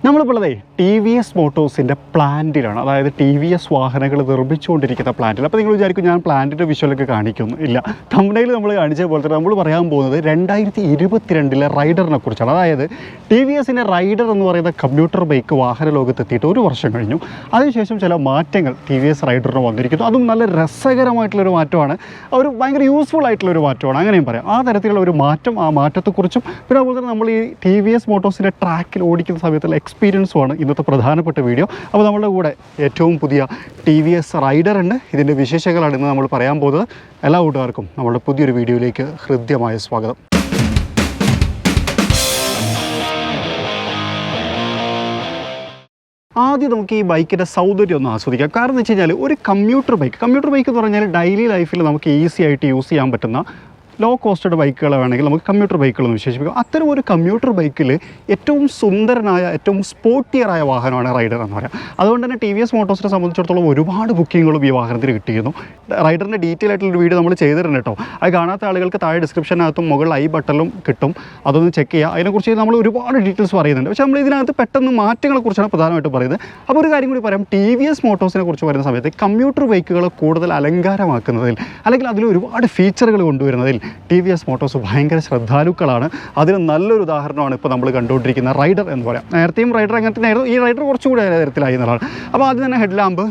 നമ്മളിപ്പോഴേ TVS മോട്ടോഴ്സിൻ്റെ പ്ലാന്റിലാണ്, അതായത് TVS വാഹനങ്ങൾ നിർമ്മിച്ചുകൊണ്ടിരിക്കുന്ന പ്ലാന്റിൽ. അപ്പോൾ നിങ്ങൾ വിചാരിക്കും ഞാൻ പ്ലാന്റിൻ്റെ വിഷ്വലൊക്കെ കാണിക്കുന്നു. ഇല്ല, തമ്പനയിൽ നമ്മൾ കാണിച്ച പോലെ തന്നെ നമ്മൾ പറയാൻ പോകുന്നത് 2022 റൈഡറിനെ കുറിച്ചാണ്. അതായത് TVSൻ്റെ റൈഡർ എന്ന് പറയുന്ന കമ്പ്യൂട്ടർ ബൈക്ക് വാഹന ലോകത്തെത്തിയിട്ട് 1 വർഷം കഴിഞ്ഞു. അതിനുശേഷം ചില മാറ്റങ്ങൾ TVS റൈഡറിന് വന്നിരിക്കുന്നു. അതും നല്ല രസകരമായിട്ടുള്ളൊരു മാറ്റമാണ്, ഒരു ഭയങ്കര യൂസ്ഫുൾ ആയിട്ടുള്ളൊരു മാറ്റമാണ്, അങ്ങനെയും പറയാം. ആ തരത്തിലുള്ള ഒരു മാറ്റം, ആ മാറ്റത്തെക്കുറിച്ചും പിന്നെ അതുപോലെ തന്നെ നമ്മൾ ഈ TVS മോട്ടോഴ്സിൻ്റെ ട്രാക്കിൽ ഓടിക്കുന്ന സമയത്തുള്ള എക്സ്പീരിയൻസുമാണ് ഇന്നത്തെ പ്രധാനപ്പെട്ട വീഡിയോ. അപ്പോൾ നമ്മുടെ കൂടെ ഏറ്റവും പുതിയ TVS റൈഡർ ഉണ്ട്. ഇതിൻ്റെ വിശേഷങ്ങളാണ് ഇന്ന് നമ്മൾ പറയാൻ പോകുന്നത്. എല്ലാ കൂട്ടുകാർക്കും നമ്മുടെ പുതിയൊരു വീഡിയോയിലേക്ക് ഹൃദ്യമായ സ്വാഗതം. ആദ്യം നമുക്ക് ഈ ബൈക്കിൻ്റെ സൗന്ദര്യം ഒന്ന് ആസ്വദിക്കാം. കാരണം എന്ന് വെച്ച് കഴിഞ്ഞാൽ ഒരു കമ്പ്യൂട്ടർ ബൈക്ക് എന്ന് പറഞ്ഞാൽ ഡെയിലി ലൈഫിൽ നമുക്ക് ഈസി ആയിട്ട് യൂസ് ചെയ്യാൻ പറ്റുന്ന ലോ കോസ്റ്റഡ് ബൈക്കുകൾ വേണമെങ്കിൽ നമുക്ക് കമ്പ്യൂട്ടർ ബൈക്കുകളെന്ന് വിശേഷിപ്പിക്കാം. അത്തരം ഒരു കമ്പ്യൂട്ടർ ബൈക്കിൽ ഏറ്റവും സുന്ദരനായ, ഏറ്റവും സ്പോർട്ടിയറായ വാഹനമാണ് റൈഡർ എന്ന് പറയാം. അതുകൊണ്ട് തന്നെ TVS മോട്ടോഴ്സിനെ സംബന്ധിച്ചിടത്തോളം ഒരുപാട് ബുക്കിങ്ങുകളും ഈ വാഹനത്തിന് കിട്ടിയിരുന്നു. റൈഡറിൻ്റെ ഡീറ്റെയിൽ ആയിട്ടുള്ളൊരു വീഡിയോ നമ്മൾ ചെയ്തിട്ടുണ്ട് കേട്ടോ. അത് കാണാത്ത ആളുകൾക്ക് താഴെ ഡിസ്ക്രിപ്ഷനകത്തും മുകളിൽ ഐ ബട്ടണിലും കിട്ടും, അതൊന്ന് ചെക്ക് ചെയ്യുക. അതിനെക്കുറിച്ച് നമ്മൾ ഒരുപാട് ഡീറ്റെയിൽസ് പറയുന്നുണ്ട്. പക്ഷേ നമ്മൾ ഇതിനകത്ത് പെട്ടെന്ന് മാറ്റങ്ങളെക്കുറിച്ചാണ് പ്രധാനമായിട്ട് പറയുന്നത്. അപ്പോൾ ഒരു കാര്യം കൂടി പറയാം, TVS മോട്ടോഴ്സിനെ കുറിച്ച് പറയുന്ന സമയത്ത് കമ്പ്യൂട്ടർ ബൈക്കുകൾ കൂടുതൽ അലങ്കാരമാക്കുന്നതിൽ അല്ലെങ്കിൽ അതിൽ ഒരുപാട് ഫീച്ചറുകൾ കൊണ്ടുവരുന്നതിൽ TVS മോട്ടോഴ്സ് ഭയങ്കര ശ്രദ്ധാലുക്കളാണ്. അതിന് നല്ലൊരു ഉദാഹരണമാണ് ഇപ്പോൾ നമ്മൾ കണ്ടുകൊണ്ടിരിക്കുന്ന റൈഡർ എന്ന് പറയാം. നേരത്തെയും റൈഡർ അങ്ങനെ തന്നെയായിരുന്നു, ഈ റൈഡർ കുറച്ചുകൂടി തരത്തിലായി എന്നുള്ളതാണ്. അപ്പോൾ ആദ്യം തന്നെ ഹെഡ് ലാമ്പ്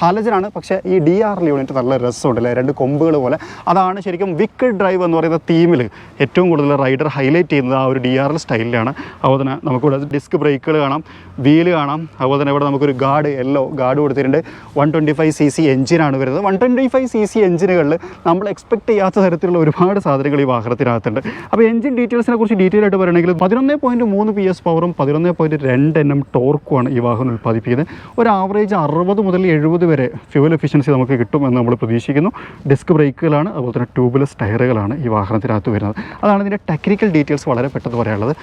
ഹാലജനാണ്, പക്ഷേ ഈ DRL യൂണിറ്റ് നല്ല രസമുണ്ടല്ലേ, 2 കൊമ്പുകൾ പോലെ. അതാണ് ശരിക്കും വിക്കഡ് ഡ്രൈവ് എന്ന് പറയുന്ന തീമിൽ ഏറ്റവും കൂടുതൽ റൈഡർ ഹൈലൈറ്റ് ചെയ്യുന്നത് ആ ഒരു DRL സ്റ്റൈലിലാണ്. അതുപോലെ തന്നെ നമുക്കിവിടെ ഡിസ്ക് ബ്രേക്കുകൾ കാണാം, വീല് കാണാം. അതുപോലെ തന്നെ ഇവിടെ നമുക്കൊരു യെല്ലോ ഗാർഡ് കൊടുത്തിട്ടുണ്ട്. 125cc എഞ്ചിനാണ് വരുന്നത്. 125cc എഞ്ചിനുകളിൽ നമ്മൾ എക്സ്പെക്ട് ചെയ്യാത്ത തരത്തിലുള്ള ഒരുപാട് സാധനങ്ങൾ ഈ വാഹനത്തിനകത്തുണ്ട്. അപ്പോൾ എഞ്ചിൻ ഡീറ്റെയിൽസിനെ കുറിച്ച് ഡീറ്റെയിൽ ആയിട്ട് പറയണമെങ്കിൽ 11.3 PS പവറും 11.2 Nm ടോർക്കുമാണ് ഈ വാഹനം ഉൽപ്പാദിപ്പിക്കുന്നത്. ഒരു ആവറേജ് 60 മുതൽ 70 വരെ ഫ്യൂവൽ എഫിഷ്യൻസി നമുക്ക് കിട്ടുമെന്ന് നമ്മൾ പ്രതീക്ഷിക്കുന്നു. ഡിസ്ക് ബ്രേക്കുകളാണ്, അതുപോലെ തന്നെ ട്യൂബ്ലെസ് ടയറുകളാണ് ഈ വാഹനത്തിനകത്ത് വരുന്നത്. അതാണ് ഇതിൻ്റെ ടെക്നിക്കൽ ഡീറ്റെയിൽസ് വളരെ പെട്ടെന്ന് പറയാനുള്ളത്.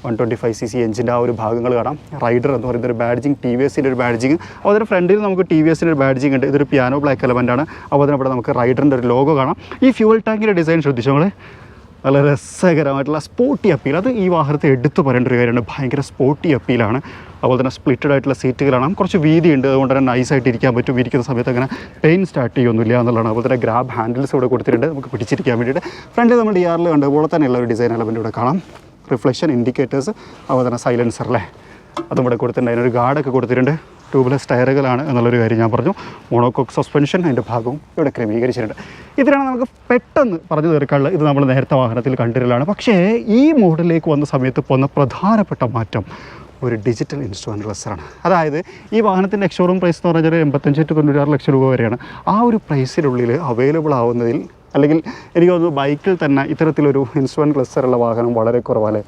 125cc എഞ്ചിൻ്റെ ആ ഒരു ഭാഗങ്ങൾ കാണാം. റൈഡർ എന്ന് പറയുന്ന ഒരു ബാഡ്ജിങ്, TVSൻ്റെ ഒരു ബാഡ്ജിങ്. അതുപോലെ ഫ്രണ്ടിൽ നമുക്ക് TVSൻ്റെ ഒരു ബാഡ്ജിങ് ഉണ്ട്. ഇതൊരു പിയാനോ ബ്ലാക്ക് എലമെൻ്റാണ്. അതുപോലെ തന്നെ ഇവിടെ നമുക്ക് റൈഡറിൻ്റെ ഒരു ലോഗോ കാണാം. ഈ ഫ്യൂവൽ ടാങ്കിൻ്റെ ഡിസൈൻ ശ്രദ്ധിച്ചു നമ്മൾ, നല്ല രസകരമായിട്ടുള്ള സ്പോർട്ടി അപ്പീൽ. അത് ഈ വാഹനത്തെ എടുത്തു പറയേണ്ട ഒരു കാര്യമാണ്, ഭയങ്കര സ്പോർട്ടി അപ്പീലാണ്. അതുപോലെ തന്നെ സ്പ്ലിറ്റഡ് ആയിട്ടുള്ള സീറ്റുകളാണ്, കുറച്ച് വീതിയുണ്ട്, അതുകൊണ്ട് തന്നെ നൈസായിട്ട് ഇരിക്കാൻ പറ്റും. ഇരിക്കുന്ന സമയത്ത് അങ്ങനെ പെയിൻ സ്റ്റാർട്ട് ചെയ്യൊന്നുമില്ല എന്നുള്ളതാണ്. അതുപോലെ തന്നെ ഗ്രാബ് ഹാൻഡിൽസ് ഇവിടെ കൊടുത്തിട്ടുണ്ട് നമുക്ക് പിടിച്ചിരിക്കാൻ വേണ്ടിയിട്ട്. ഫ്രണ്ടിൽ നമ്മൾ DRL കണ്ടതുപോലെ തന്നെയുള്ള ഒരു ഡിസൈൻ എലമെൻ്റ് ഇവിടെ കാണാം. റിഫ്ലക്ഷൻ ഇൻഡിക്കേറ്റേഴ്സ്, അതുപോലെ തന്നെ സൈലൻസർ അല്ലേ, അതും ഇവിടെ കൊടുത്തിട്ടുണ്ട്. അതിനൊരു ഗാർഡൊക്കെ കൊടുത്തിട്ടുണ്ട്. ട്യൂബ്ലെസ് ടയറുകളാണ് എന്നുള്ളൊരു കാര്യം ഞാൻ പറഞ്ഞു. മോണോകോക്ക് സസ്പെൻഷൻ അതിൻ്റെ ഭാഗവും ഇവിടെ ക്രമീകരിച്ചിട്ടുണ്ട്. ഇതിനാണ് നമുക്ക് പെട്ടെന്ന് പറഞ്ഞു തീർക്കാനുള്ളത്. ഇത് നമ്മൾ നേരത്തെ വാഹനത്തിൽ കണ്ടിരലാണ്. പക്ഷേ ഈ മോഡലിലേക്ക് വന്ന സമയത്ത് പോകുന്ന പ്രധാനപ്പെട്ട മാറ്റം ഒരു ഡിജിറ്റൽ ഇൻസ്ട്രുമെൻ്റ് ക്ലസ്റ്ററാണ്. അതായത് ഈ വാഹനത്തിൻ്റെ എക്സ്ഷോറൂം പ്രൈസ് എന്ന് പറഞ്ഞാൽ 85-96 ലക്ഷം രൂപ വരെയാണ്. ആ ഒരു പ്രൈസിനുള്ളിൽ അവൈലബിൾ ആവുന്നതിൽ, അല്ലെങ്കിൽ എനിക്ക് തോന്നുന്നു ബൈക്കിൽ തന്നെ ഇത്തരത്തിലൊരു ഇൻസ്ട്രുമെൻ്റ് ക്ലസ്റ്ററുള്ള വാഹനം വളരെ കുറവല്ലേ.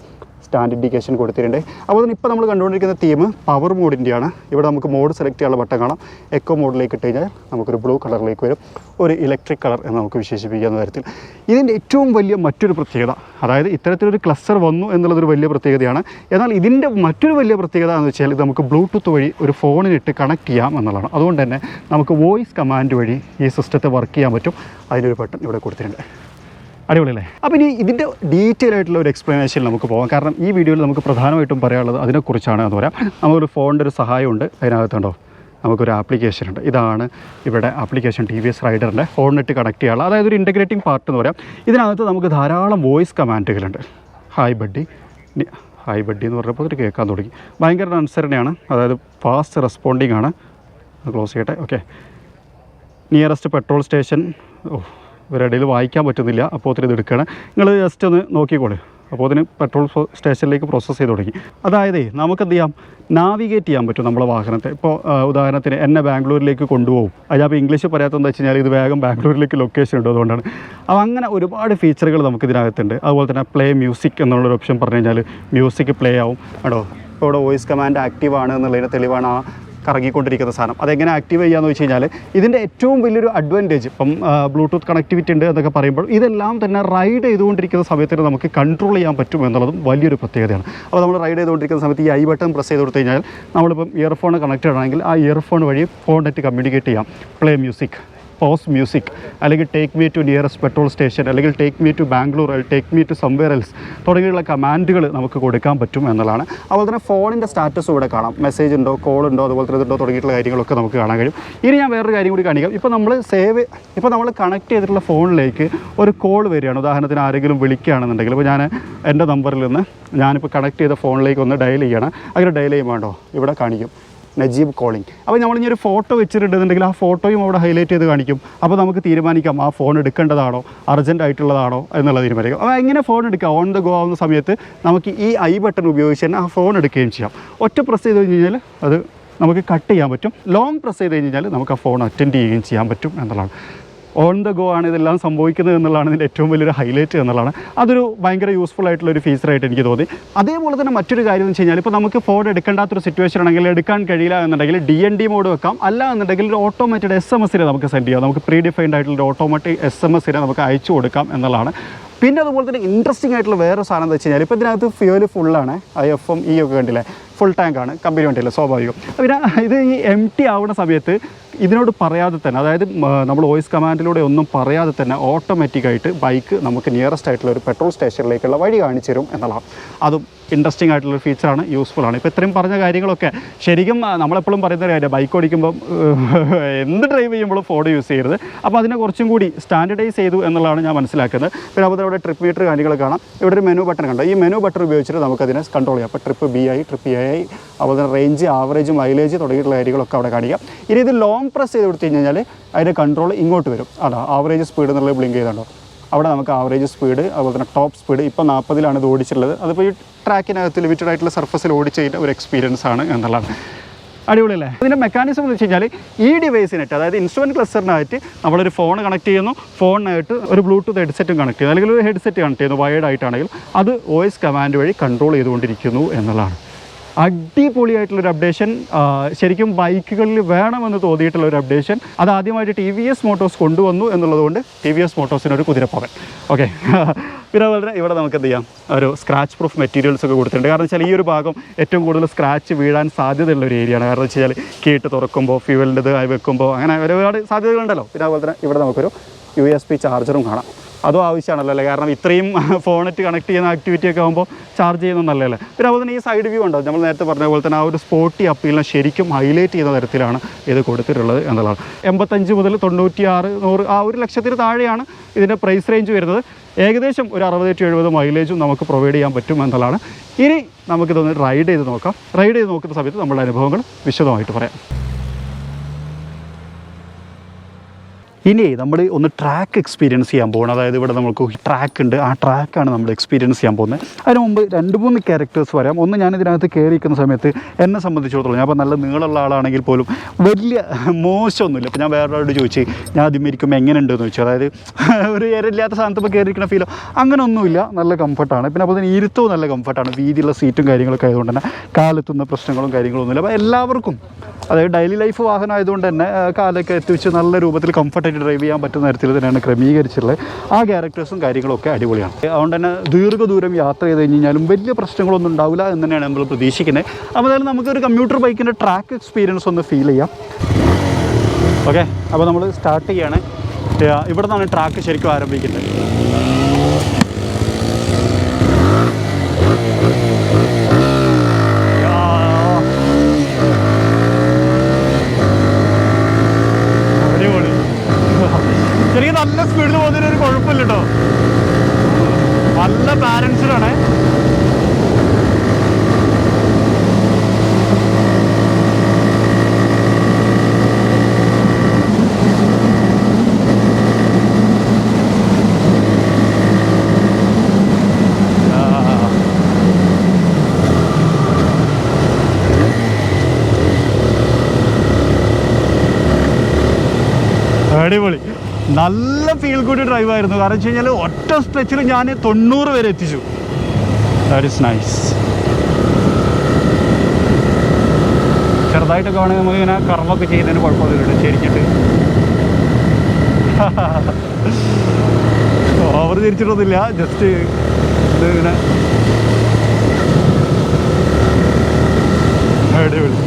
സ്റ്റാൻഡ് ഇൻഡിക്കേഷൻ കൊടുത്തിട്ടുണ്ട്. അപ്പോൾ തന്നെ ഇപ്പോൾ നമ്മൾ കണ്ടുകൊണ്ടിരിക്കുന്ന തീം പവർ മോഡിൻ്റെയാണ്. ഇവിടെ നമുക്ക് മോഡ് സെലക്ട് ചെയ്യാനുള്ള ബട്ടൺ കാണാം. എക്കോ മോഡിലേക്ക് ഇട്ട് കഴിഞ്ഞാൽ നമുക്കൊരു ബ്ലൂ കളറിലേക്ക് വരും, ഒരു ഇലക്ട്രിക് കളർ എന്ന് നമുക്ക് വിശേഷിപ്പിക്കുന്ന തരത്തിൽ. ഇതിൻ്റെ ഏറ്റവും വലിയ മറ്റൊരു പ്രത്യേകത, അതായത് ഇത്തരത്തിലൊരു ക്ലസ്റ്റർ വന്നു എന്നുള്ളതൊരു വലിയ പ്രത്യേകതയാണ്. എന്നാൽ ഇതിൻ്റെ മറ്റൊരു വലിയ പ്രത്യേകത എന്ന് വെച്ചാൽ ഇത് നമുക്ക് ബ്ലൂടൂത്ത് വഴി ഒരു ഫോണിലിട്ട് കണക്ട് ചെയ്യാം എന്നുള്ളതാണ്. അതുകൊണ്ട് തന്നെ നമുക്ക് വോയിസ് കമാൻഡ് വഴി ഈ സിസ്റ്റത്തെ വർക്ക് ചെയ്യാൻ പറ്റും. അതിനൊരു ബട്ടൺ ഇവിടെ കൊടുത്തിട്ടുണ്ട്. അടിപൊളിയല്ലേ? അപ്പോൾ ഇനി ഇതിൻ്റെ ഡീറ്റെയിൽ ആയിട്ടുള്ള ഒരു എക്സ്പ്ലനേഷനിൽ നമുക്ക് പോകാം. കാരണം ഈ വീഡിയോയിൽ നമുക്ക് പ്രധാനമായിട്ടും പറയാനുള്ളത് അതിനെക്കുറിച്ചാണ് എന്ന് പറയാം. നമുക്കൊരു ഫോണിൻ്റെ ഒരു സഹായമുണ്ട്. അതിനകത്തുണ്ടോ നമുക്കൊരു ആപ്ലിക്കേഷൻ ഉണ്ട്. ഇതാണ് ഇവിടെ ആപ്ലിക്കേഷൻ TVS റൈഡറിൻ്റെ ഫോണിട്ട് കണക്ട് ചെയ്യാനുള്ള, അതായത് ഒരു ഇൻറ്റഗ്രേറ്റിംഗ് പാർട്ട് എന്ന് പറയാം. ഇതിനകത്ത് നമുക്ക് ധാരാളം വോയിസ് കമാൻഡുകളുണ്ട്. ഹായ് ബഡ്ഡി എന്ന് പറഞ്ഞപ്പോൾ ഒരു കേൾക്കാൻ തുടങ്ങി. ഭയങ്കര അനുസരണയാണ്, അതായത് ഫാസ്റ്റ് റെസ്പോണ്ടിങ് ആണ്. ക്ലോസ് ചെയ്യട്ടെ. Okay, nearest petrol station. ഇവരിടയിൽ വായിക്കാൻ പറ്റുന്നില്ല, അപ്പോൾ ഒത്തിരി ഇത് എടുക്കുകയാണ്. നിങ്ങൾ ജസ്റ്റ് ഒന്ന് നോക്കിക്കോളൂ. അപ്പോൾ അതിന് പെട്രോൾ സ്റ്റേഷനിലേക്ക് പ്രോസസ്സ് ചെയ്ത് തുടങ്ങി. അതായത് നമുക്കെന്ത് ചെയ്യാം, നാവിഗേറ്റ് ചെയ്യാൻ പറ്റും നമ്മളെ വാഹനത്തെ. ഇപ്പോൾ ഉദാഹരണത്തിന് എന്നെ ബാംഗ്ലൂരിലേക്ക് കൊണ്ടുപോകും. അത് അപ്പോൾ ഇംഗ്ലീഷ് പറയാത്തതെന്ന് വെച്ച് കഴിഞ്ഞാൽ ഇത് വേഗം ബാംഗ്ലൂരിലേക്ക് ലൊക്കേഷൻ ഉണ്ട്, അതുകൊണ്ടാണ്. അപ്പോൾ അങ്ങനെ ഒരുപാട് ഫീച്ചറുകൾ നമുക്ക് ഇതിനകത്തുണ്ട്. അതുപോലെ തന്നെ പ്ലേ മ്യൂസിക് എന്നുള്ളൊരു ഓപ്ഷൻ പറഞ്ഞു കഴിഞ്ഞാൽ മ്യൂസിക് പ്ലേ ആവും. കേട്ടോ, ഇപ്പോൾ ഇവിടെ വോയിസ് കമാൻഡ് ആക്റ്റീവ് ആണ് എന്നുള്ളതിന് തെളിവാണ് ആ കറങ്ങിക്കൊണ്ടിരിക്കുന്ന സാധനം. അതെങ്ങനെ ആക്റ്റീവ് ചെയ്യാമെന്ന് വെച്ച് കഴിഞ്ഞാൽ ഇതിൻ്റെ ഏറ്റവും വലിയൊരു അഡ്വാൻറ്റേജ്, ഇപ്പം ബ്ലൂടൂത്ത് കണക്ടിവിറ്റി ഉണ്ട് എന്നൊക്കെ പറയുമ്പോൾ ഇതെല്ലാം തന്നെ റൈഡ് ചെയ്തുകൊണ്ടിരിക്കുന്ന സമയത്ത് നമുക്ക് കൺട്രോൾ ചെയ്യാൻ പറ്റും എന്നുള്ളതും വലിയൊരു പ്രത്യേകതയാണ്. അപ്പോൾ നമ്മൾ റൈഡ് ചെയ്തുകൊണ്ടിരിക്കുന്ന സമയത്ത് ഈ ഐ ബട്ടൺ പ്രസ് ചെയ്ത് കൊടുത്തു കഴിഞ്ഞാൽ നമ്മളിപ്പം ഇയർഫോൺ കണക്റ്റഡ് ആണെങ്കിൽ ആ ഇയർഫോൺ വഴി ഫോൺ നെറ്റ് കമ്മ്യൂണിക്കേറ്റ് ചെയ്യാം. പ്ലേ മ്യൂസിക് പോസ് മ്യൂസിക്, അല്ലെങ്കിൽ take me to nearest petrol station, അല്ലെങ്കിൽ take me to Bangalore, take me to somewhere else തുടങ്ങിയുള്ള കമാൻഡുകൾ നമുക്ക് കൊടുക്കാൻ പറ്റും എന്നുള്ളതാണ്. അതുപോലെ തന്നെ ഫോണിൻ്റെ സ്റ്റാറ്റസും ഇവിടെ കാണാം. മെസ്സേജ് ഉണ്ടോ, കോൾ ഉണ്ടോ, അതുപോലെ തന്നെ ഇതുണ്ടോ തുടങ്ങിയിട്ടുള്ള കാര്യങ്ങളൊക്കെ നമുക്ക് കാണാൻ കഴിയും. ഇനി ഞാൻ വേറൊരു കാര്യം കൂടി കാണിക്കാം. ഇപ്പോൾ നമ്മൾ കണക്ട് ചെയ്തിട്ടുള്ള ഫോണിലേക്ക് ഒരു കോൾ വരികയാണ്. ഉദാഹരണത്തിന് ആരെങ്കിലും വിളിക്കുകയാണെന്നുണ്ടെങ്കിൽ, ഇപ്പോൾ ഞാൻ എൻ്റെ നമ്പറിൽ നിന്ന് ഞാനിപ്പോൾ കണക്ട് ചെയ്ത ഫോണിലേക്ക് ഒന്ന് ഡയൽ ചെയ്യണം. അങ്ങനെ ഡയൽ ചെയ്യുമ്പോൾ ഇവിടെ കാണിക്കും നജീബ് കോളിംഗ്. അപ്പോൾ നമ്മളിനി ഒരു ഫോട്ടോ വെച്ചിട്ടുണ്ടെന്നുണ്ടെങ്കിൽ ആ ഫോട്ടോയും അവിടെ ഹൈലൈറ്റ് ചെയ്ത് കാണിക്കും. അപ്പോൾ നമുക്ക് തീരുമാനിക്കാം ആ ഫോൺ എടുക്കേണ്ടതാണോ, അർജൻറ്റ് ആയിട്ടുള്ളതാണോ എന്നുള്ളത് തീരുമാനിക്കാം. അപ്പോൾ എങ്ങനെ ഫോൺ എടുക്കുക, ഓൺ ദ ഗോ ആവുന്ന സമയത്ത് നമുക്ക് ഈ ഐ ബട്ടൺ ഉപയോഗിച്ച് തന്നെ ആ ഫോൺ എടുക്കുകയും ചെയ്യാം. ഒറ്റ പ്രസ് ചെയ്ത് കഴിഞ്ഞാൽ അത് നമുക്ക് കട്ട് ചെയ്യാൻ പറ്റും. ലോങ് പ്രസ് ചെയ്ത് കഴിഞ്ഞാൽ നമുക്ക് ആ ഫോൺ അറ്റൻഡ് ചെയ്യുകയും ചെയ്യാൻ പറ്റും എന്നുള്ളതാണ്. ഓൺ ദ ഗോ ആണ് ഇതെല്ലാം സംഭവിക്കുന്നത് എന്നുള്ളതാണ് ഇതിൻ്റെ ഏറ്റവും വലിയൊരു ഹൈലൈറ്റ് എന്നുള്ളതാണ്. അതൊരു ഭയങ്കര യൂസ്ഫുൾ ആയിട്ടുള്ളൊരു ഫീച്ചറായിട്ട് എനിക്ക് തോന്നി. അതേപോലെ തന്നെ മറ്റൊരു കാര്യം എന്ന് വെച്ച് കഴിഞ്ഞാൽ, ഇപ്പോൾ നമുക്ക് ഫോൺ എടുക്കേണ്ടാത്തൊരു സിറ്റുവേഷൻ ആണെങ്കിൽ, എടുക്കാൻ കഴിയില്ല എന്നുണ്ടെങ്കിൽ DND മോഡ് വെക്കാം. അല്ല എന്നുണ്ടെങ്കിൽ ഒരു ഓട്ടോമാറ്റഡ് SMS നമുക്ക് സെൻഡ് ചെയ്യാം. നമുക്ക് പ്രീ ഡിഫൈൻഡ് ആയിട്ടുള്ള ഓട്ടോമാറ്റിക് SMS നമുക്ക് അയച്ചു കൊടുക്കാം എന്നുള്ളതാണ്. പിന്നെ അതുപോലെ തന്നെ ഇൻട്രസ്റ്റിംഗ് ആയിട്ടുള്ള വേറെ സാധനം എന്ന് വെച്ച് കഴിഞ്ഞാൽ, ഇപ്പോൾ ഇതിനകത്ത് ഫ്യൂവൽ ഫുള്ളാണ്. IFM E ഒക്കെ കണ്ടില്ലേ, ഫുൾ ടാങ്കാണ്, കമ്പനി വണ്ടിയല്ലേ, സ്വാഭാവികം. പിന്നെ ഇത് ഈ empty ആവുന്ന സമയത്ത് ഇതിനോട് പറയാതെ തന്നെ, അതായത് നമ്മൾ വോയിസ് കമാൻഡിലൂടെ ഒന്നും പറയാതെ തന്നെ ഓട്ടോമാറ്റിക്കായിട്ട് ബൈക്ക് നമുക്ക് നിയറസ്റ്റ് ആയിട്ടുള്ള ഒരു പെട്രോൾ സ്റ്റേഷനിലേക്കുള്ള വഴി കാണിച്ചു തരും എന്നുള്ളതാണ്. അതും ഇൻട്രസ്റ്റിംഗ് ആയിട്ടുള്ളൊരു ഫീച്ചറാണ്, യൂസ്ഫുള്ളാണ്. ഇപ്പോൾ ഇത്രയും പറഞ്ഞ കാര്യങ്ങളൊക്കെ ശരിക്കും നമ്മളെപ്പോഴും പറയുന്ന കാര്യം, ബൈക്ക് ഓടിക്കുമ്പം എന്ത് ഡ്രൈവ് ചെയ്യുമ്പോഴും ഫോൺ യൂസ് ചെയ്യരുത്. അപ്പോൾ അതിനെ കുറച്ചും കൂടി സ്റ്റാൻഡർഡൈസ് ചെയ്തു എന്നുള്ളതാണ് ഞാൻ മനസ്സിലാക്കുന്നത്. പിന്നെ അതുപോലെ ഇവിടെ ട്രിപ്പ് മീറ്റർ കാര്യങ്ങൾ കാണാം. ഇവിടെ ഒരു മെനു ബട്ടൺ കണ്ടോ, ഈ മെനു ബട്ടൺ ഉപയോഗിച്ചിട്ട് നമുക്കതിനെ കൺട്രോൾ ചെയ്യാം. അപ്പോൾ ട്രിപ്പ് BI, ട്രിപ്പ് AI, അതുപോലെ തന്നെ റേഞ്ച്, ആവറേജ്, മൈലേജ് തുടങ്ങിയിട്ടുള്ള കാര്യങ്ങളൊക്കെ അവിടെ കാണിക്കാം. ഇനി ഇത് ലോങ് പ്രസ് ചെയ്ത് കൊടുത്തു കഴിഞ്ഞാൽ അതിൻ്റെ കൺട്രോൾ ഇങ്ങോട്ട് വരും. അതാ ആവറേജ് സ്പീഡ് എന്നുള്ളത് ബ്ലിങ്ക് ചെയ്തുണ്ടോ, അവിടെ നമുക്ക് ആവറേജ് സ്പീഡ്, അതുപോലെ തന്നെ ടോപ്പ് സ്പീഡ്. ഇപ്പോൾ 40 ഇത് ഓടിച്ചിട്ടുള്ളത്. അതിപ്പോൾ ഈ ട്രാക്കിനകത്ത് ലിമിറ്റഡ് ആയിട്ടുള്ള സർഫസിൽ ഓടിച്ചതിൻ്റെ ഒരു എക്സ്പീരിയൻസ് ആണ് എന്നുള്ളതാണ്. അടിപൊളിയല്ലേ? അതിൻ്റെ മെക്കാനിസം എന്ന് വെച്ച് കഴിഞ്ഞാൽ, ഈ ഡിവൈസിനായിട്ട്, അതായത് ഇൻസ്ട്രുമെൻറ്റ് ക്ലസ്റ്ററിനായിട്ട് നമ്മളൊരു ഫോൺ കണക്ട് ചെയ്യുന്നു, ഫോണിനായിട്ട് ഒരു ബ്ലൂടൂത്ത് ഹെഡ്സെറ്റും കണക്ട് ചെയ്യുന്നു, അല്ലെങ്കിൽ ഒരു ഹെഡ്സെറ്റ് കണക്ട് ചെയ്യുന്നു വയേർഡ് ആയിട്ടാണെങ്കിൽ, അത് വോയിസ് കമാൻഡ് വഴി കൺട്രോൾ ചെയ്തുകൊണ്ടിരിക്കുന്നു എന്നുള്ളതാണ്. അടിപൊളിയായിട്ടുള്ളൊരു അപ്ഡേഷൻ, ശരിക്കും ബൈക്കുകളിൽ വേണമെന്ന് തോന്നിയിട്ടുള്ളൊരു അപ്ഡേഷൻ. അത് ആദ്യമായിട്ട് TVS മോട്ടോഴ്സ് കൊണ്ടുവന്നു എന്നുള്ളതുകൊണ്ട് TVS മോട്ടോഴ്സിനൊരു കുതിരപ്പോകൻ. ഓക്കെ. പിന്നെ അതുപോലെ ഇവിടെ നമുക്ക് എന്ത് ചെയ്യാം, ഒരു സ്ക്രാച്ച് പ്രൂഫ് മെറ്റീരിയൽസ് ഒക്കെ കൊടുത്തിട്ടുണ്ട്. കാരണം വെച്ചാൽ ഈ ഒരു ഭാഗം ഏറ്റവും കൂടുതൽ സ്ക്രാച്ച് വീഴാൻ സാധ്യതയുള്ള ഒരു ഏരിയയാണ്. കാരണം വെച്ച് കഴിഞ്ഞാൽ കീട്ട് തുറക്കുമ്പോൾ, ഫ്യൂവലിൻ്റെ ആയി വെക്കുമ്പോൾ, അങ്ങനെ ഒരുപാട് സാധ്യതകളുണ്ടല്ലോ. പിന്നെ അതുപോലെ തന്നെ ഇവിടെ നമുക്കൊരു USB ചാർജറും കാണാം. അതും ആവശ്യമാണല്ലോ അല്ലേ, കാരണം ഇത്രയും ഫോണിട്ട് കണക്ട് ചെയ്യുന്ന ആക്ടിവിറ്റി ഒക്കെ ആകുമ്പോൾ ചാർജ് ചെയ്യുന്നത് നല്ലതല്ലേ. പിന്നെ അതുപോലെ തന്നെ ഈ സൈഡ് വ്യൂ ഉണ്ടോ, നമ്മൾ നേരത്തെ പറഞ്ഞ പോലെ തന്നെ ആ ഒരു സ്പോർട്ടി അപ്പീലിനെ ശരിക്കും ഹൈലൈറ്റ് ചെയ്യുന്ന തരത്തിലാണ് ഇത് കൊടുത്തിട്ടുള്ളത് എന്നുള്ളതാണ്. 85 മുതൽ 96, 100 ആ 1 ലക്ഷത്തിന് താഴെയാണ് ഇതിൻ്റെ പ്രൈസ് റേഞ്ച് വരുന്നത്. ഏകദേശം ഒരു 60-70 മൈലേജും നമുക്ക് പ്രൊവൈഡ് ചെയ്യാൻ പറ്റും എന്നുള്ളതാണ്. ഇനി നമുക്കിതൊന്ന് റൈഡ് ചെയ്ത് നോക്കാം. റൈഡ് ചെയ്ത് നോക്കുന്ന സമയത്ത് നമ്മളുടെ അനുഭവങ്ങൾ വിശദമായിട്ട് പറയാം. ഇനി നമ്മൾ ഒന്ന് ട്രാക്ക് എക്സ്പീരിയൻസ് ചെയ്യാൻ പോകണം. അതായത് ഇവിടെ നമുക്ക് ട്രാക്ക് ഉണ്ട്, ആ ട്രാക്കാണ് നമ്മൾ എക്സ്പീരിയൻസ് ചെയ്യാൻ പോകുന്നത്. അതിന് മുമ്പ് 2-3 ക്യാരക്ടേഴ്സ് വരാം. ഒന്ന്, ഞാനിതിനകത്ത് കയറിയിരിക്കുന്ന സമയത്ത് എന്നെ സംബന്ധിച്ചിടത്തോളം, ഞാൻ ഇപ്പോൾ നല്ല നീളമുള്ള ആളാണെങ്കിൽ പോലും വലിയ മോശമൊന്നുമില്ല. ഇപ്പോൾ ഞാൻ വേറൊരാളോട് ചോദിച്ചു, ഞാൻ ആദ്യം ഇരിക്കുമ്പോൾ എങ്ങനെ ഉണ്ടെന്ന് ചോദിച്ചു. അതായത് ഒരു ഇല്ലാത്ത സാധനത്ത് ഇപ്പോൾ കയറിയിരിക്കുന്ന ഫീലോ അങ്ങനെയൊന്നുമില്ല, നല്ല കംഫർട്ടാണ്. പിന്നെ അപ്പോൾ തന്നെ ഇരുത്തവും നല്ല കംഫർട്ടാണ്, വീതിയുള്ള സീറ്റും കാര്യങ്ങളൊക്കെ ആയതുകൊണ്ട് തന്നെ കാലെത്തുന്ന പ്രശ്നങ്ങളും കാര്യങ്ങളൊന്നുമില്ല. അപ്പോൾ എല്ലാവർക്കും, അതായത് ഡെയിലി ലൈഫ് വാഹനം ആയതുകൊണ്ട് തന്നെ കാലൊക്കെ എത്തിച്ച് നല്ല രൂപത്തിൽ കംഫർട്ടായിട്ട് ഡ്രൈവ് ചെയ്യാൻ പറ്റുന്ന തരത്തിൽ തന്നെയാണ് ക്രമീകരിച്ചിട്ടുള്ളത്. ആ ക്യാരക്ടേഴ്സും കാര്യങ്ങളൊക്കെ അടിപൊളിയാണ്. അതുകൊണ്ട് തന്നെ ദീർഘദൂരം യാത്ര ചെയ്ത് കഴിഞ്ഞാലും വലിയ പ്രശ്നങ്ങളൊന്നും ഉണ്ടാവില്ല എന്ന് തന്നെയാണ് നമ്മൾ പ്രതീക്ഷിക്കുന്നത്. അപ്പോൾ അതായത് നമുക്കൊരു കമ്മ്യൂട്ടർ ബൈക്കിൻ്റെ ട്രാക്ക് എക്സ്പീരിയൻസ് ഒന്ന് ഫീൽ ചെയ്യാം. ഓക്കെ, അപ്പോൾ നമ്മൾ സ്റ്റാർട്ട് ചെയ്യാണ്. ഇവിടെ നിന്നാണ് ട്രാക്ക് ശരിക്കും ആരംഭിക്കുന്നത്. ശരിക്കും നല്ല സ്പീഡിൽ പോകുന്നതിനൊരു കുഴപ്പമില്ല കേട്ടോ, നല്ല ബാലൻസ്ഡാണ്. അടിപൊളി, നല്ല ഫീൽ ഗുഡ് ഡ്രൈവ് ആയിരുന്നു. കാരണം വെച്ച് കഴിഞ്ഞാൽ ഒറ്റ സ്ട്രെച്ചിൽ ഞാൻ 90 വരെ എത്തിച്ചു. That is nice. ചെറുതായിട്ടൊക്കെ വേണമെങ്കിൽ നമുക്കിങ്ങനെ കർമ്മൊക്കെ ചെയ്യുന്നതിന് കുഴപ്പമൊന്നുമില്ല, ശരിക്കിട്ട് ഓവർ തിരിച്ചിട്ടൊന്നുമില്ല, ജസ്റ്റ് ഇത് ഇങ്ങനെ അടിപൊളി.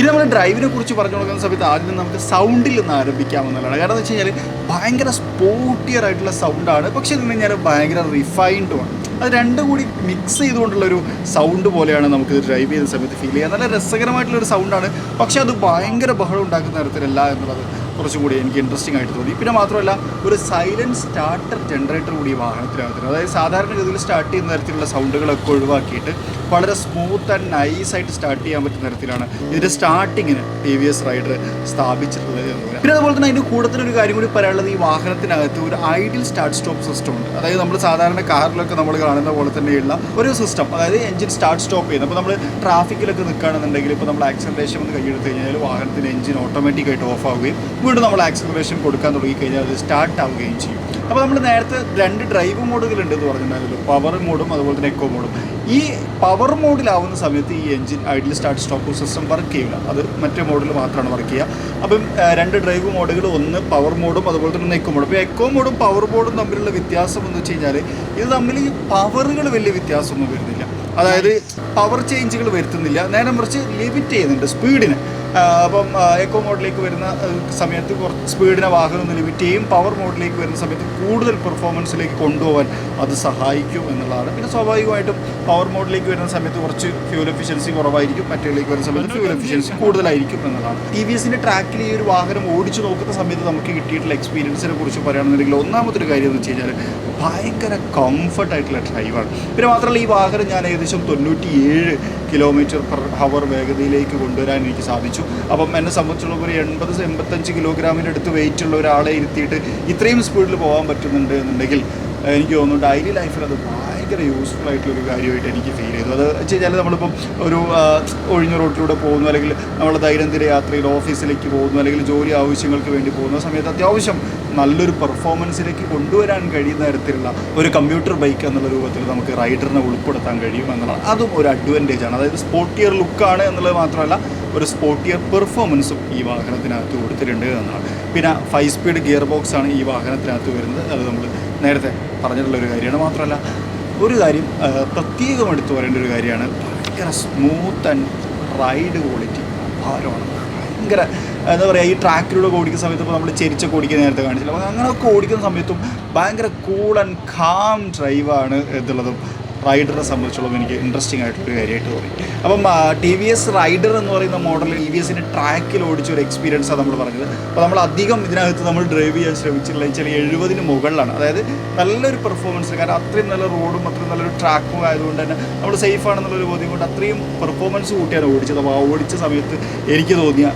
ഇനി നമ്മൾ ഡ്രൈവിനെ കുറിച്ച് പറഞ്ഞു കൊടുക്കുന്ന സമയത്ത് ആദ്യം നമുക്ക് സൗണ്ടിൽ നിന്ന് ആരംഭിക്കാമെന്നുള്ളതാണ്. കാരണം എന്ന് വെച്ച് കഴിഞ്ഞാൽ ഭയങ്കര സ്പോർട്ടിയർ ആയിട്ടുള്ള സൗണ്ടാണ്, പക്ഷേ എന്ന് കഴിഞ്ഞാൽ ഭയങ്കര റിഫൈൻഡുമാണ്. അത് രണ്ടും കൂടി മിക്സ് ചെയ്തുകൊണ്ടുള്ളൊരു സൗണ്ട് പോലെയാണ് നമുക്ക് ഡ്രൈവ് ചെയ്യുന്ന സമയത്ത് ഫീൽ ചെയ്യുക. നല്ല രസകരമായിട്ടുള്ളൊരു സൗണ്ടാണ്, പക്ഷേ അത് ഭയങ്കര ബഹളം ഉണ്ടാക്കുന്ന തരത്തിലല്ല എന്നുള്ളത് കുറച്ചും കൂടി എനിക്ക് ഇൻട്രസ്റ്റിംഗ് ആയിട്ട് തോന്നി. പിന്നെ മാത്രമല്ല ഒരു സൈലൻറ്റ് സ്റ്റാർട്ടർ ജനറേറ്റർ കൂടി ഈ വാഹനത്തിനകത്ത്, അതായത് സാധാരണഗതിയിൽ സ്റ്റാർട്ട് ചെയ്യുന്ന തരത്തിലുള്ള സൗണ്ടുകളൊക്കെ ഒഴിവാക്കിയിട്ട് വളരെ സ്മൂത്ത് ആൻഡ് നൈസായിട്ട് സ്റ്റാർട്ട് ചെയ്യാൻ പറ്റുന്ന തരത്തിലാണ് ഇതിൻ്റെ സ്റ്റാർട്ടിങ്ങിന് TVS റൈഡർ സ്ഥാപിച്ചിട്ടുള്ളത്. പിന്നെ അതുപോലെ തന്നെ അതിൻ്റെ കൂട്ടത്തിലൊരു കാര്യം കൂടി പറയാനുള്ളത്, ഈ വാഹനത്തിനകത്ത് ഒരു ഐഡിയൽ സ്റ്റാർട്ട് സ്റ്റോപ്പ് സിസ്റ്റം ഉണ്ട്. അതായത് നമ്മൾ സാധാരണ കാറിലൊക്കെ നമ്മൾ കാണുന്ന പോലെ തന്നെയുള്ള ഒരു സിസ്റ്റം, അതായത് എഞ്ചിൻ സ്റ്റാർട്ട് സ്റ്റോപ്പ് ചെയ്യുന്നത്. അപ്പോൾ നമ്മൾ ട്രാഫിക്കിലൊക്കെ നിൽക്കുകയാണെന്നുണ്ടെങ്കിൽ ഇപ്പോൾ നമ്മൾ ആക്സലറേഷൻ ഒന്ന് കൈയെടുത്ത് കഴിഞ്ഞാൽ വാഹനത്തിൻ്റെ എഞ്ചിൻ ഓട്ടോമാറ്റിക്കായിട്ട് ഓഫ് ആവുകയും വീണ്ടും നമ്മൾ ആക്സലറേഷൻ കൊടുക്കാൻ തുടങ്ങിക്കഴിഞ്ഞാൽ അത് സ്റ്റാർട്ട് ആവുകയും ചെയ്യും. അപ്പോൾ നമ്മൾ നേരത്തെ 2 ഡ്രൈവ് മോഡുകളുണ്ടെന്ന് പറഞ്ഞിട്ടുണ്ടായിരുന്നല്ലോ, പവർ മോഡും അതുപോലെ തന്നെ എക്കോ മോഡും. ഈ പവർ മോഡിലാവുന്ന സമയത്ത് ഈ engine idle start stop system work ചെയ്യില്ല, അത് മറ്റേ മോഡിൽ മാത്രമാണ് വർക്ക് ചെയ്യുക. അപ്പം 2 ഡ്രൈവ് മോഡുകൾ, ഒന്ന് പവർ മോഡും അതുപോലെ തന്നെ എക്കോ മോഡും. അപ്പോൾ എക്കോ മോഡും പവർ മോഡും തമ്മിലുള്ള വ്യത്യാസം എന്ന് വെച്ച് കഴിഞ്ഞാൽ ഇത് തമ്മിൽ പവറുകൾ വലിയ വ്യത്യാസമൊന്നും വരുന്നില്ല, അതായത് പവർ ചേഞ്ചുകൾ വരുത്തുന്നില്ല, നേരെ മറിച്ച് ലിമിറ്റ് ചെയ്യുന്നുണ്ട് സ്പീഡിന്. അപ്പം എക്കോ മോഡിലേക്ക് വരുന്ന സമയത്ത് കുറച്ച് സ്പീഡിനെ വാഹനം ഒന്ന് ലിമിറ്റ് ചെയ്യും, പവർ മോഡിലേക്ക് വരുന്ന സമയത്ത് കൂടുതൽ പെർഫോമൻസിലേക്ക് കൊണ്ടുപോകാൻ അത് സഹായിക്കും എന്നുള്ളതാണ്. പിന്നെ സ്വാഭാവികമായിട്ടും പവർ മോഡിലേക്ക് വരുന്ന സമയത്ത് കുറച്ച് ഫ്യൂൽ എഫിഷ്യൻസി കുറവായിരിക്കും, മറ്റേലേക്ക് വരുന്ന സമയത്ത് ഫ്യൂൽ എഫിഷ്യൻസി കൂടുതലായിരിക്കും എന്നുള്ളതാണ്. TVSൻ്റെ ട്രാക്കിൽ ഈ ഒരു വാഹനം ഓടിച്ചു നോക്കുന്ന സമയത്ത് നമുക്ക് കിട്ടിയിട്ടുള്ള എക്സ്പീരിയൻസിനെ കുറിച്ച് പറയുകയാണെന്നുണ്ടെങ്കിൽ ഒന്നാമതൊരു കാര്യം എന്ന് വെച്ച് കഴിഞ്ഞാൽ ഭയങ്കര കംഫർട്ടായിട്ടുള്ള ഡ്രൈവാണ്. പിന്നെ മാത്രമല്ല ഈ വാഹനം ഞാൻ ഏകദേശം 97 km/h വേഗതയിലേക്ക് കൊണ്ടുവരാൻ എനിക്ക് സാധിച്ചു. അപ്പം എന്നെ സംബന്ധിച്ചുള്ള ഒരു 80-85 കിലോഗ്രാമിൻ്റെ അടുത്ത് വെയിറ്റ് ഉള്ള ഒരാളെ ഇരുത്തിയിട്ട് ഇത്രയും സ്പീഡിൽ പോകാൻ പറ്റുന്നുണ്ട് എന്നുണ്ടെങ്കിൽ എനിക്ക് തോന്നുന്നു ഡെയിലി ലൈഫിൽ അത് ഭയങ്കര യൂസ്ഫുൾ ആയിട്ടുള്ളൊരു കാര്യമായിട്ട് എനിക്ക് ഫീൽ ചെയ്തു. അത് വെച്ച് കഴിഞ്ഞാൽ നമ്മളിപ്പം ഒരു ഒഴിഞ്ഞ റോട്ടിലൂടെ പോകുന്നു, അല്ലെങ്കിൽ നമ്മൾ ദൈനംദിന യാത്രയിൽ ഓഫീസിലേക്ക് പോകുന്നു, അല്ലെങ്കിൽ ജോലി ആവശ്യങ്ങൾക്ക് വേണ്ടി പോകുന്ന സമയത്ത് അത്യാവശ്യം നല്ലൊരു പെർഫോമൻസിലേക്ക് കൊണ്ടുവരാൻ കഴിയുന്ന തരത്തിലുള്ള ഒരു കമ്പ്യൂട്ടർ ബൈക്ക് എന്നുള്ള രൂപത്തിൽ നമുക്ക് റൈഡറിനെ ഉൾപ്പെടുത്താൻ കഴിയും എന്നുള്ളത് അതും ഒരു അഡ്വാൻറ്റേജാണ്. അതായത് സ്പോർട്ടിയർ ലുക്കാണ് എന്നുള്ളത് മാത്രമല്ല ഒരു സ്പോർട്ടിയർ പെർഫോമൻസും ഈ വാഹനത്തിനകത്ത് കൊടുത്തിട്ടുണ്ട് എന്നാണ്. പിന്നെ 5 സ്പീഡ് ഗിയർ ബോക്സ് ആണ് ഈ വാഹനത്തിനകത്ത് വരുന്നത്, അത് നമ്മൾ നേരത്തെ പറഞ്ഞിട്ടുള്ളൊരു കാര്യമാണ്. മാത്രമല്ല ഒരു കാര്യം പ്രത്യേകം എടുത്തു പറയേണ്ട ഒരു കാര്യമാണ്, ഭയങ്കര സ്മൂത്ത് ആൻഡ് റൈഡ് ക്വാളിറ്റി അപാരമാണ്. ഭയങ്കര എന്താ പറയുക, ഈ ട്രാക്കിലൂടെ ഓടിക്കുന്ന സമയത്ത് ഇപ്പോൾ നമ്മൾ ചെരിച്ചൊക്കെ ഓടിക്കാൻ നേരത്തെ കാണിച്ചില്ല, അപ്പോൾ അങ്ങനെയൊക്കെ ഓടിക്കുന്ന സമയത്തും ഭയങ്കര കൂൾ ആൻഡ് കാം ഡ്രൈവാണ് എന്നുള്ളതും റൈഡറിനെ സംബന്ധിച്ചോളം എനിക്ക് ഇൻട്രസ്റ്റിംഗ് ആയിട്ടൊരു കാര്യമായിട്ട് തോന്നി. അപ്പം TVS റൈഡർ എന്ന് പറയുന്ന മോഡൽ TVSൻ്റെ ട്രാക്കിൽ ഓടിച്ച ഒരു എക്സ്പീരിയൻസാണ് നമ്മൾ പറഞ്ഞത്. അപ്പോൾ നമ്മൾ അധികം ഇതിനകത്ത് നമ്മൾ ഡ്രൈവ് ചെയ്യാൻ ശ്രമിച്ചിട്ടുള്ള ചില 70 മുകളിലാണ്, അതായത് നല്ലൊരു പെർഫോമൻസ്. കാരണം അത്രയും നല്ല റോഡും അത്രയും നല്ലൊരു ട്രാക്കും ആയതുകൊണ്ട് തന്നെ നമ്മൾ സേഫ് ആണെന്നുള്ളൊരു ബോധ്യം കൊണ്ട് അത്രയും പെർഫോമൻസ് കൂട്ടിയാണ് ഓടിച്ചത്. അപ്പോൾ ആ ഓടിച്ച സമയത്ത് എനിക്ക് തോന്നിയ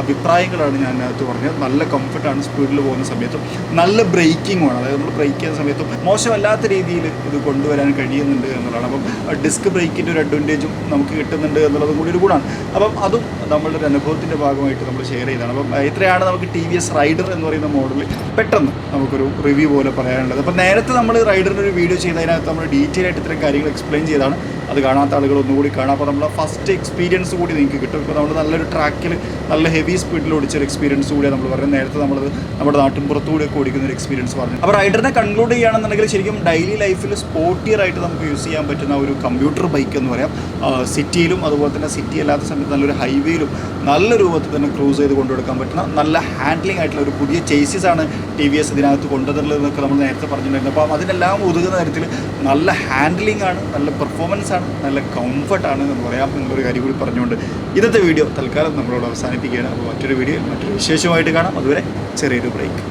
അഭിപ്രായങ്ങളാണ് ഞാൻ അതിനകത്ത് പറഞ്ഞത്. നല്ല കംഫർട്ടാണ് സ്പീഡിൽ പോകുന്ന സമയത്തും, നല്ല ബ്രേക്കിങ്ങുമാണ്, അതായത് നമ്മൾ ബ്രേക്ക് ചെയ്യുന്ന സമയത്തും മോശമല്ലാത്ത രീതിയിൽ ഇത് കൊണ്ടുവരാൻ കഴിയുന്നുണ്ട് എന്നുള്ളതാണ്. അപ്പം ഡിസ്ക് ബ്രേക്കിൻ്റെ ഒരു അഡ്വാൻറ്റേജും നമുക്ക് കിട്ടുന്നുണ്ട് എന്നുള്ളതും കൂടി ഒരു ഗുണമാണ്. അപ്പം അതും നമ്മളുടെ ഒരു അനുഭവത്തിൻ്റെ ഭാഗമായിട്ട് നമ്മൾ ഷെയർ ചെയ്തതാണ്. അപ്പം ഇത്രയാണ് നമുക്ക് TVS റൈഡർ എന്ന് പറയുന്ന മോഡൽ പെട്ടെന്ന് നമുക്കൊരു റിവ്യൂ പോലെ പറയാനുള്ളത്. അപ്പം നേരത്തെ നമ്മൾ റൈഡറിൻ്റെ ഒരു വീഡിയോ ചെയ്തതിനകത്ത് നമ്മൾ ഡീറ്റെയിൽ ആയിട്ട് ഇത്തരം കാര്യങ്ങൾ എക്സ്പ്ലെയിൻ ചെയ്താണ്. അത് കാണാത്ത ആളുകൾ ഒന്നുകൂടി കാണാം. അപ്പോൾ നമ്മൾ ഫസ്റ്റ് എക്സ്പീരിയൻസ് കൂടി നിങ്ങൾക്ക് കിട്ടും. ഇപ്പോൾ നമ്മൾ നല്ലൊരു ട്രാക്കിൽ നല്ല ഹെവി സ്പീഡിൽ ഓടിച്ചൊരു എക്സ്പീരിയൻസ് കൂടിയാണ് നമ്മൾ പറയുന്നത്. നേരത്തെ നമ്മളത് നമ്മുടെ നാട്ടിൻപുറത്തുകൂടെയൊക്കെ ഓടിക്കുന്ന ഒരു എക്സ്പീരിയൻസ് പറഞ്ഞു. അപ്പോൾ റൈഡറിനെ കൺക്ലൂഡ് ചെയ്യുകയാണെന്നുണ്ടെങ്കിൽ ശരിക്കും ഡെയിലി ലൈഫിൽ സ്പോർട്ടിയറായിട്ട് നമുക്ക് യൂസ് ചെയ്യാൻ പറ്റുന്ന ഒരു കമ്പ്യൂട്ടർ ബൈക്ക് എന്ന് പറയാം. സിറ്റിയിലും അതുപോലെ തന്നെ സിറ്റി അല്ലാത്ത സമയത്ത് നല്ലൊരു ഹൈവേയിലും നല്ല രൂപത്തിൽ തന്നെ ക്രൂസ് ചെയ്ത് കൊണ്ടുകൊടുക്കാൻ പറ്റുന്ന നല്ല ഹാൻഡ്ലിംഗ് ആയിട്ടുള്ള ഒരു പുതിയ ചേസിസാണ് TVS ഇതിനകത്ത് കൊണ്ടുവന്നുള്ളതെന്നൊക്കെ നമ്മൾ നേരത്തെ പറഞ്ഞിട്ടുണ്ടായിരുന്നു. അപ്പോൾ അതിനെല്ലാം ഒതുങ്ങുന്ന തരത്തിൽ നല്ല ഹാൻഡ്ലിംഗ് ആണ്, നല്ല പെർഫോമൻസ് ആണ്, നല്ല കംഫർട്ടാണ് എന്ന് പറയാം എന്നൊരു കാര്യം കൂടി പറഞ്ഞുകൊണ്ട് ഇന്നത്തെ വീഡിയോ തൽക്കാലം നമ്മളോട് അവസാനിപ്പിക്കുകയാണ്. അപ്പോൾ മറ്റൊരു വീഡിയോ മറ്റൊരു വിശേഷമായിട്ട് കാണാം. അതുവരെ ചെറിയൊരു ബ്രേക്ക്.